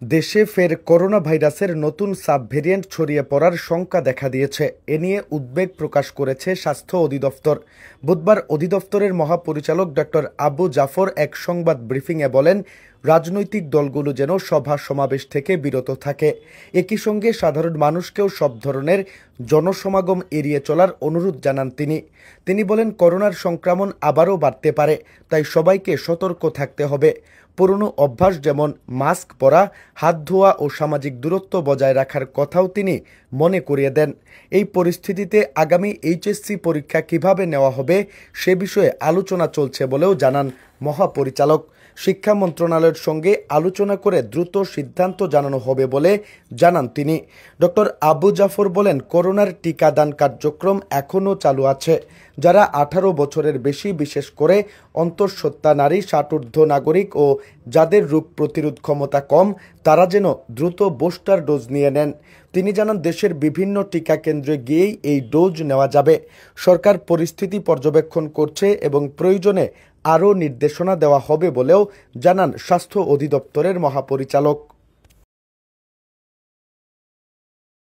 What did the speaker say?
দেশে ফের করোনা ভাইরাসের নতুন সাব ভেরিয়েন্ট ছড়িয়ে পড়ার শঙ্কা দেখা দিয়েছে। এ নিয়ে উদ্বেগ প্রকাশ করেছে স্বাস্থ্য অধিদপ্তর। বুধবার অধিদপ্তরের মহাপরিচালক ডক্টর আবু জাফর এক সংবাদ ব্রিফিংয়ে বলেন, রাজনৈতিক দলগুলো যেন সভা সমাবেশ থেকে বিরত থাকে। একই সঙ্গে সাধারণ মানুষকেও সব ধরনের জনসমাগম এড়িয়ে চলার অনুরোধ জানান তিনি বলেন, করোনার সংক্রমণ আবারও বাড়তে পারে, তাই সবাইকে সতর্ক থাকতে হবে। পুরনো অভ্যাস যেমন মাস্ক পরা, হাত ধোয়া ও সামাজিক দূরত্ব বজায় রাখার কথাও তিনি মনে করিয়ে দেন। এই পরিস্থিতিতে আগামী এইচএসসি পরীক্ষা কিভাবে নেওয়া হবে সে বিষয়ে আলোচনা চলছে বলেও জানান মহাপরিচালক। শিক্ষা মন্ত্রণালয়ের সঙ্গে আলোচনা করে দ্রুত সিদ্ধান্ত জানানো হবে বলে জানান তিনি। ডক্টর আবু জাফর বলেন, করোনার টিকাদান কার্যক্রম এখনও চালু আছে। যারা 18 বছরের বেশি, বিশেষ করে অন্তঃসত্ত্বা নারী, 60 ঊর্ধ্ব নাগরিক ও যাদের রোগ প্রতিরোধ ক্ষমতা কম, তারা যেন দ্রুত বুস্টার ডোজ নিয়ে নেন। তিনি জানান, দেশের বিভিন্ন টিকা কেন্দ্রে গিয়েই এই ডোজ নেওয়া যাবে। সরকার পরিস্থিতি পর্যবেক্ষণ করছে এবং প্রয়োজনে আরও নির্দেশনা দেওয়া হবে বলেও জানান স্বাস্থ্য অধিদপ্তরের মহাপরিচালক।